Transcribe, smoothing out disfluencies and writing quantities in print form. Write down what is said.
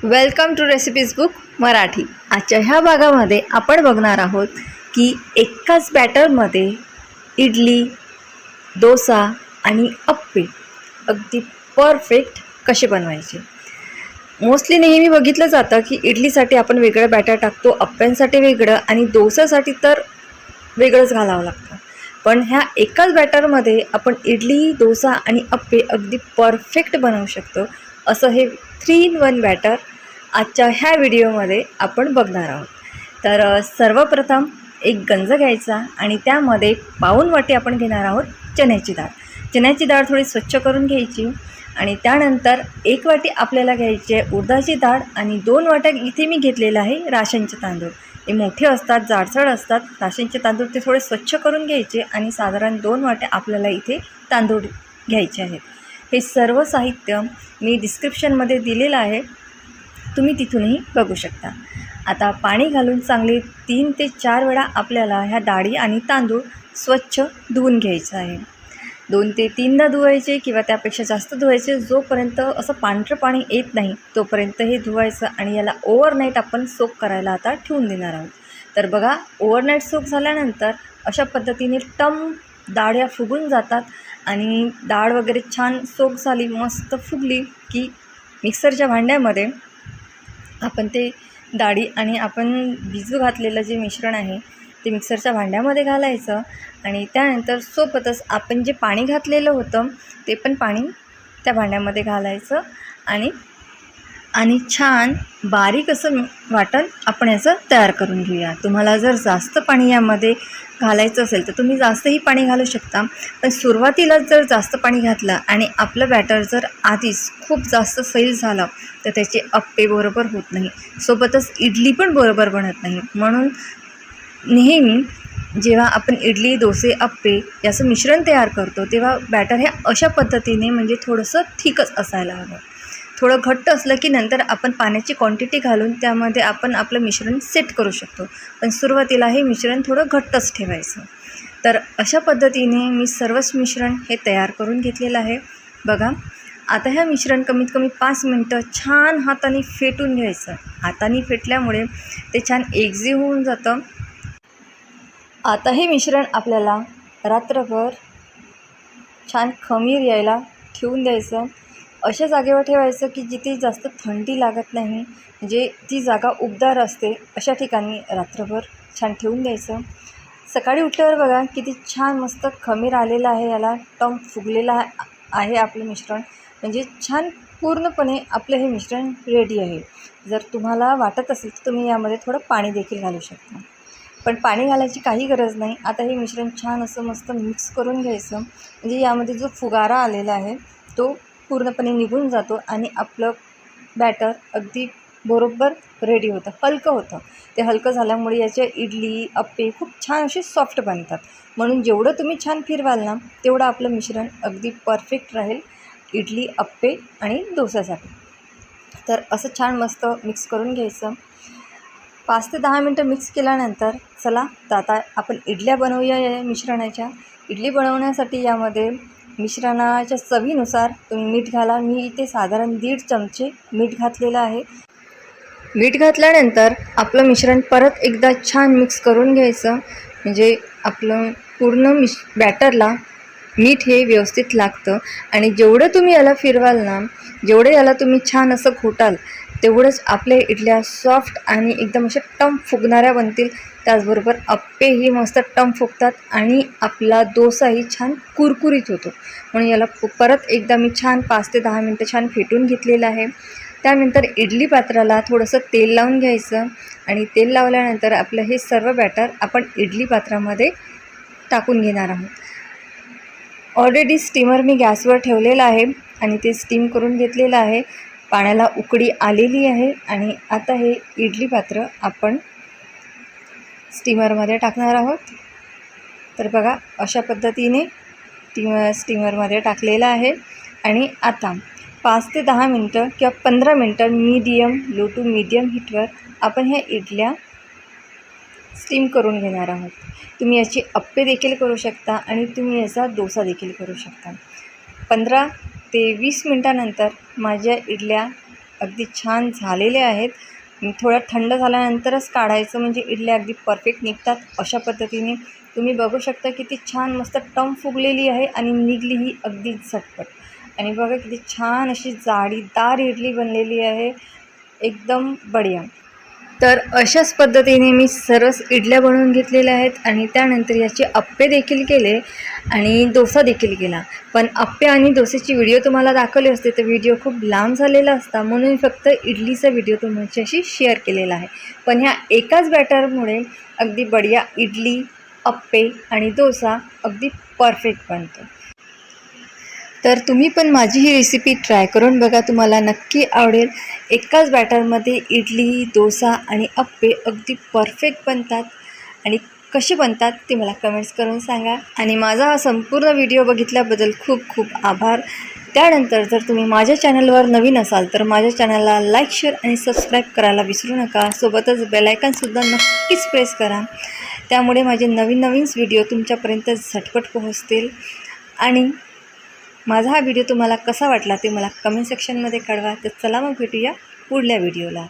Welcome to recipes book Marathi. आजच्या ह्या भागामध्ये आपण बघणार आहोत की एकाच बॅटरमध्ये इडली, डोसा आणि अप्पे अगदी परफेक्ट कसे बनवायचे। मोस्टली नेहमी बघितलं जातं की इडलीसाठी आपण वेगळं बॅटर टाकतो, अप्प्यांसाठी वेगळं आणि डोसासाठी तर वेगळंच घालावं लागतं। पण ह्या एकाच बॅटरमध्ये आपण इडली, डोसा आणि अप्पे अगदी परफेक्ट बनवू शकतो। असं हे 3 in 1 बॅटर आजच्या ह्या व्हिडिओमध्ये आपण बघणार आहोत। तर सर्वप्रथम एक गंज घ्यायचा आणि त्यामध्ये पाऊण वाटी आपण घेणार आहोत चण्याची डाळ। चण्याची डाळ थोडी स्वच्छ करून घ्यायची आणि त्यानंतर 1 वाटी आपल्याला घ्यायची आहे उडदाची डाळ आणि 2 वाट्या इथे मी घेतलेला आहे राशनचे तांदूळ। हे मोठे असतात, जाडसर असतात राशनचे तांदूळ, ते थोडे स्वच्छ करून घ्यायचे आणि साधारण 2 वाट्या आपल्याला इथे तांदूळ घ्यायचे आहेत। हे सर्व साहित्य मी डिस्क्रिप्शनमध्ये दिलेलं आहे, तुम्ही तिथूनही बघू शकता। आता पाणी घालून चांगले 3 ते 4 वेळा आपल्याला ह्या डाळी आणि तांदूळ स्वच्छ धुवून घ्यायचं आहे। 2 ते 3दा धुवायचे किंवा त्यापेक्षा जास्त धुवायचे, जोपर्यंत असं पांढरं पाणी येत नाही तोपर्यंत हे धुवायचं आणि याला ओव्हरनाईट आपण सोक करायला आता ठेवून देणार आहोत। तर बघा, ओव्हरनाईट सोक झाल्यानंतर अशा पद्धतीने डाळ या फुगून जातात आणि डाळ वगैरे छान सोक झाली, मस्त फुगली की मिक्सरच्या भांड्यामध्ये आपण ते डाळी आणि आपण भिजू घातलेलं जे मिश्रण आहे ते मिक्सरच्या भांड्यामध्ये घालायचं आणि त्यानंतर सोबतच आपण जे पाणी घातलेलं होतं ते पण पाणी त्या भांड्यामध्ये घालायचं आणि छान बारीक असं वाटण आपण याचं तयार करून घेऊया। तुम्हाला जर जास्त पाणी यामध्ये घालायचं असेल तर तुम्ही जास्तही पाणी घालू शकता, पण सुरुवातीला जर जास्त पाणी घातलं आणि आपलं बॅटर जर आधीच खूप जास्त सैल झालं तर त्याचे अप्पे बरोबर होत नाही, सोबतच इडली पण बरोबर बनत नाही। म्हणून नेहमी जेव्हा आपण इडली, डोसे, अप्पे याचं मिश्रण तयार करतो तेव्हा बॅटर हे अशा पद्धतीने म्हणजे थोडंसं थिकच असायला हवं। थोडं घट्ट असलं की नंतर आपण पाण्याची क्वांटिटी घालून त्यामध्ये आपण आपलं मिश्रण सेट करू शकतो, पण सुरुवातीला हे मिश्रण थोडं घट्टच ठेवायचं। तर अशा पद्धतीने मी सर्वच मिश्रण हे तयार करून घेतलेलं आहे। बघा, आता हे मिश्रण कमीत कमी 5 मिनटं छान हाताने फेटून घ्यायचं। हाताने फेटल्यामुळे ते छान एकजीव होऊन जातं। आता हे मिश्रण आपल्याला रात्रभर छान खमीर यायला ठेवून द्यायचं। अशा जागेवर ठेवायचं की जिथे जास्त थंडी लागत नाही, म्हणजे ती जागा उबदार असते, अशा ठिकाणी रात्रभर छान ठेवून द्यायचं। सकाळी उठल्यावर बघा किती छान मस्त खमीर आलेला आहे, याला फुगलेला आहे आपलं मिश्रण, म्हणजे छान पूर्णपणे आपलं हे मिश्रण रेडी आहे। जर तुम्हाला वाटत असेल तर तुम्ही यामध्ये थोडं पाणी देखील घालू शकता, पण पाणी घालायची काही गरज नाही। आता हे मिश्रण छान असं मस्त मिक्स करून घ्यायचं, म्हणजे यामध्ये जो फुगारा आलेला आहे तो पूर्णपणे निघून जातो आणि आपलं बॅटर अगदी बरोबर रेडी होतं, हलकं होतं। ते हलकं झाल्यामुळे याचे इडली, अप्पे खूप छान असे सॉफ्ट बनतात। म्हणून जेवढं तुम्ही छान फिरवाल ना तेवढं आपलं मिश्रण अगदी परफेक्ट राहील इडली, अप्पे आणि डोसासाठी। तर असं छान मस्त मिक्स करून घ्यायचं। 5 ते 10 मिनटं मिक्स केल्यानंतर चला तर आता आपण इडल्या बनवूया या मिश्रणाच्या। इडली बनवण्यासाठी यामध्ये मिश्रणाच्या चवीनुसार तुम्ही मीठ घाला। मी इथे साधारण 1.5 चमचे मीठ घातलेलं आहे। मीठ घातल्यानंतर आपलं मिश्रण परत एकदा छान मिक्स करून घ्यायचं, म्हणजे आपलं पूर्ण बॅटरला मीठ हे व्यवस्थित लागतं आणि जेवढं तुम्ही याला फिरवाल ना, जेवढं याला तुम्ही छान असं घोटाल तेवढंच आपल्या इडल्या सॉफ्ट आणि एकदम अशा फुगणाऱ्या बनतील। त्याचबरोबर अप्पेही मस्त फुगतात आणि आपला डोसाही छान कुरकुरीत होतो। म्हणून याला परत एकदा मी छान 5 ते 10 मिनटं छान फेटून घेतलेलं आहे। त्यानंतर इडली पात्राला थोडंसं तेल लावून घ्यायचं आणि तेल लावल्यानंतर आपलं हे सर्व बॅटर आपण इडली पात्रामध्ये टाकून घेणार आहोत। ऑलरेडी स्टीमर मी गॅसवर ठेवलेला आहे आणि ते स्टीम करून घेतलेलं आहे। पाण्याला उकळी आलेली आहे आणि आता हे इडली पात्र आपण स्टीमरमध्ये टाकणार आहोत। तर बघा, अशा पद्धतीने स्टीमरमध्ये टाकलेलं आहे आणि आता 5 ते 10 मिनटं किंवा 15 मिनटं लो टू मीडियम हीटवर आपण ह्या इडल्या स्टीम करून घेणार आहोत। तुम्ही याची अप्पे देखील करू शकता आणि तुम्ही याचा डोसा देखील करू शकता। 15 ते 20 मिनटानंतर माझ्या इडल्या अगदी छान झालेले आहेत. थोडं थंड झाल्यानंतरच काढायचं, म्हणजे इडल्या अगदी परफेक्ट निघतात. अशा पद्धतीने तुम्ही बघू शकता किती छान मस्त टम फुगलेली आहे आणि निघली ही अगदी झटपट. आणि बघा किती छान अशी जाळीदार इडली बनलेली आहे, एकदम बढिया. तर अशाच पद्धतीने मी सर्वच इडल्या बनवून घेतलेल्या आहेत आणि त्यानंतर याचे अप्पे देखील केले आणि डोसा देखील केला. पण अप्पे आणि डोसेची व्हिडिओ तुम्हाला दाखवले असते तर व्हिडिओ खूप लांब झालेला असता, म्हणून फक्त इडलीचा व्हिडिओ तुमच्याशी शेअर केलेला आहे. पण ह्या एकाच बॅटरमुळे अगदी बढिया इडली, अप्पे आणि डोसा अगदी परफेक्ट बनतो. तर तुम्ही पण माझी ही रेसिपी ट्राय करून बघा, तुम्हाला नक्की आवडेल. एकाच बॅटरमध्ये इडली, डोसा आणि अप्पे अगदी परफेक्ट बनतात. आणि कसे बनतात ते मला कमेंट्स करून सांगा. आणि माझा हा संपूर्ण व्हिडिओ बघितल्याबद्दल खूप खूप आभार. त्यानंतर जर तुम्ही माझ्या चॅनलवर नवीन असाल तर माझ्या चॅनलला लाईक, शेअर आणि सबस्क्राईब करायला विसरू नका. सोबतच बेलायकनसुद्धा नक्कीच प्रेस करा, त्यामुळे माझे नवीन व्हिडिओ तुमच्यापर्यंत झटपट पोहोचतील. आणि माझा हा व्हिडिओ तुम्हाला कसा वाटला ते मला कमेंट सेक्शनमध्ये कळवा. तर चला मग भेटूया पुढल्या व्हिडिओला.